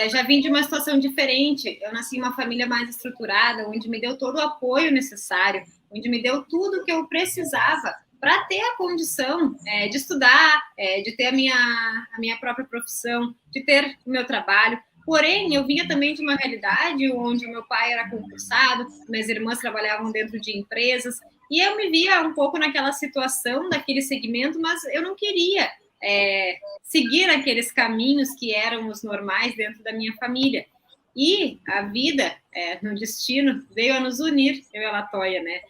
Já vim de uma situação diferente. Eu nasci em uma família mais estruturada, onde me deu todo o apoio necessário, onde me deu tudo o que eu precisava para ter a condição de estudar, de ter a minha própria profissão, de ter o meu trabalho. Porém, eu vinha também de uma realidade onde o meu pai era concursado, minhas irmãs trabalhavam dentro de empresas, e eu me via um pouco naquela situação, daquele segmento, mas eu não queria seguir aqueles caminhos que eram os normais dentro da minha família. E a vida, no destino, veio a nos unir, eu e a Latoya, né?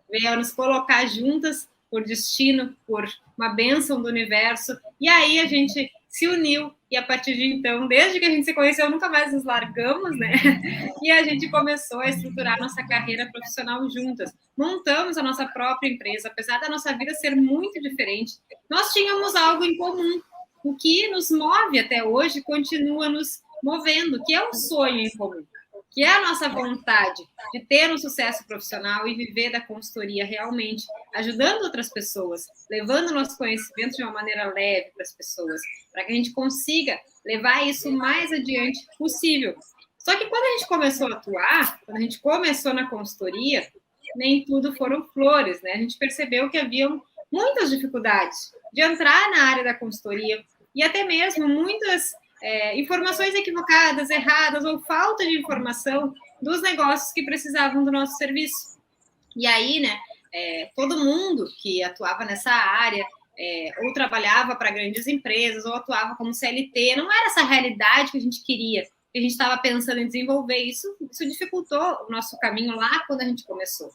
Veio a nos colocar juntas por destino, por uma bênção do universo, e aí a gente se uniu, e a partir de então, desde que a gente se conheceu, nunca mais nos largamos, né? E a gente começou a estruturar nossa carreira profissional juntas. Montamos a nossa própria empresa, apesar da nossa vida ser muito diferente, nós tínhamos algo em comum. O que nos move até hoje continua nos movendo, que é um sonho em comum, que é a nossa vontade de ter um sucesso profissional e viver da consultoria realmente, ajudando outras pessoas, levando nosso conhecimento de uma maneira leve para as pessoas, para que a gente consiga levar isso o mais adiante possível. Só que quando a gente começou a atuar, quando a gente começou na consultoria, nem tudo foram flores, né? A gente percebeu que haviam muitas dificuldades de entrar na área da consultoria e até mesmo muitas informações equivocadas, erradas ou falta de informação dos negócios que precisavam do nosso serviço. E aí, né, todo mundo que atuava nessa área ou trabalhava para grandes empresas ou atuava como CLT, não era essa realidade que a gente queria, que a gente estava pensando em desenvolver. Isso dificultou o nosso caminho lá quando a gente começou.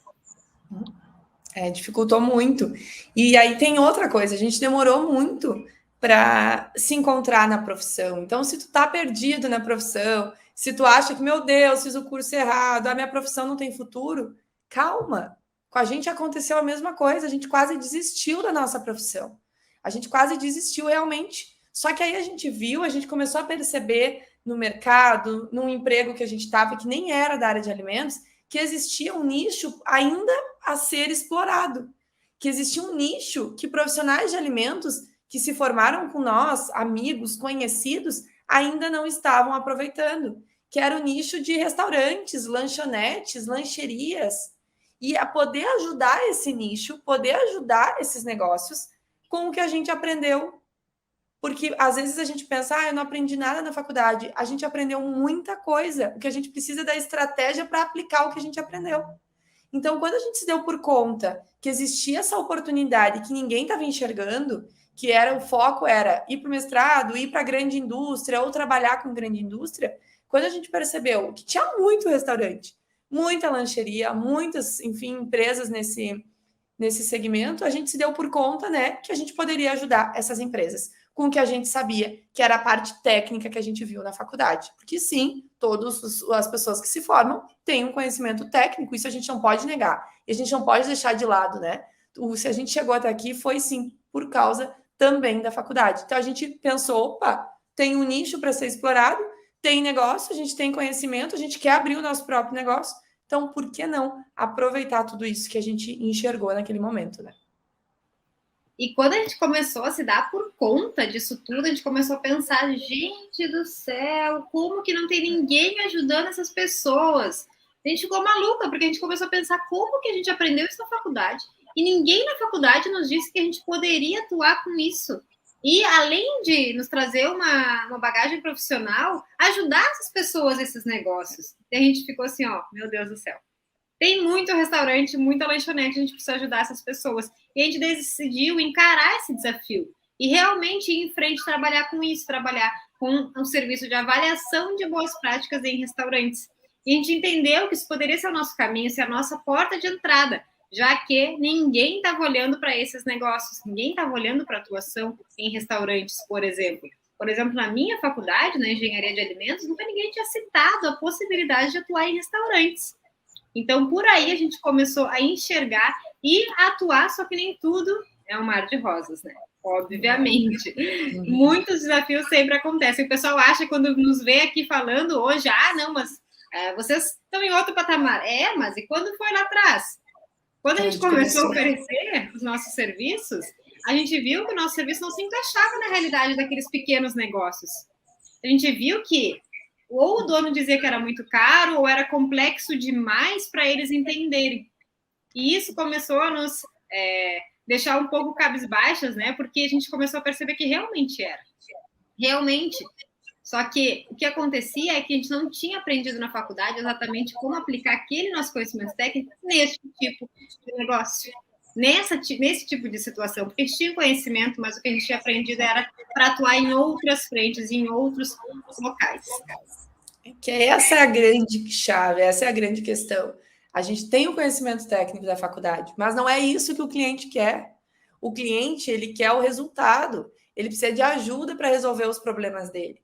Dificultou muito. E aí tem outra coisa, a gente demorou muito para se encontrar na profissão. Então, se tu tá perdido na profissão, se tu acha que, meu Deus, fiz o curso errado, a minha profissão não tem futuro, calma. Com a gente aconteceu a mesma coisa, a gente quase desistiu da nossa profissão. A gente quase desistiu realmente. Só que aí a gente começou a perceber no mercado, num emprego que a gente estava, que nem era da área de alimentos, que existia um nicho ainda a ser explorado. Que existia um nicho que profissionais de alimentos que se formaram com nós, amigos, conhecidos, ainda não estavam aproveitando, que era o nicho de restaurantes, lanchonetes, lancherias, e a poder ajudar esse nicho, poder ajudar esses negócios com o que a gente aprendeu. Porque às vezes a gente pensa, eu não aprendi nada na faculdade. A gente aprendeu muita coisa. O que a gente precisa é da estratégia para aplicar o que a gente aprendeu. Então, quando a gente se deu por conta que existia essa oportunidade que ninguém estava enxergando, que o foco era ir para o mestrado, ir para a grande indústria ou trabalhar com grande indústria, quando a gente percebeu que tinha muito restaurante, muita lancheria, muitas, enfim, empresas nesse segmento, a gente se deu por conta, né, que a gente poderia ajudar essas empresas com o que a gente sabia, que era a parte técnica que a gente viu na faculdade. Porque sim, todas as pessoas que se formam têm um conhecimento técnico, isso a gente não pode negar. E a gente não pode deixar de lado, né? Se a gente chegou até aqui, foi sim, por causa também da faculdade. Então a gente pensou, opa, tem um nicho para ser explorado, tem negócio, a gente tem conhecimento, a gente quer abrir o nosso próprio negócio, então por que não aproveitar tudo isso que a gente enxergou naquele momento, né? E quando a gente começou a se dar por conta disso tudo, a gente começou a pensar, gente do céu, como que não tem ninguém ajudando essas pessoas? A gente ficou maluca, porque a gente começou a pensar como que a gente aprendeu isso na faculdade. E ninguém na faculdade nos disse que a gente poderia atuar com isso. E além de nos trazer uma bagagem profissional, ajudar essas pessoas, esses negócios. E a gente ficou assim, meu Deus do céu. Tem muito restaurante, muita lanchonete, a gente precisa ajudar essas pessoas. E a gente decidiu encarar esse desafio e realmente ir em frente, trabalhar com isso, trabalhar com um serviço de avaliação de boas práticas em restaurantes. E a gente entendeu que isso poderia ser o nosso caminho, ser a nossa porta de entrada, já que ninguém estava olhando para esses negócios, ninguém estava olhando para a atuação em restaurantes, por exemplo. Por exemplo, na minha faculdade, na engenharia de alimentos, nunca ninguém tinha citado a possibilidade de atuar em restaurantes. Então, por aí a gente começou a enxergar e a atuar, só que nem tudo é um mar de rosas, né? Obviamente. Muitos desafios sempre acontecem. O pessoal acha, quando nos vê aqui falando hoje, não, mas vocês estão em outro patamar. Mas e quando foi lá atrás? Quando a gente começou a oferecer os nossos serviços, a gente viu que o nosso serviço não se encaixava na realidade daqueles pequenos negócios. a gente viu que ou o dono dizia que era muito caro ou era complexo demais para eles entenderem. E isso começou a nos deixar um pouco cabisbaixas, né? Porque a gente começou a perceber que realmente era. Realmente. Só que o que acontecia é que a gente não tinha aprendido na faculdade exatamente como aplicar aquele nosso conhecimento técnico nesse tipo de negócio, nesse tipo de situação. Porque a gente tinha conhecimento, mas o que a gente tinha aprendido era para atuar em outras frentes, em outros locais. Que essa é a grande chave, essa é a grande questão. A gente tem o conhecimento técnico da faculdade, mas não é isso que o cliente quer. O cliente, ele quer o resultado. Ele precisa de ajuda para resolver os problemas dele.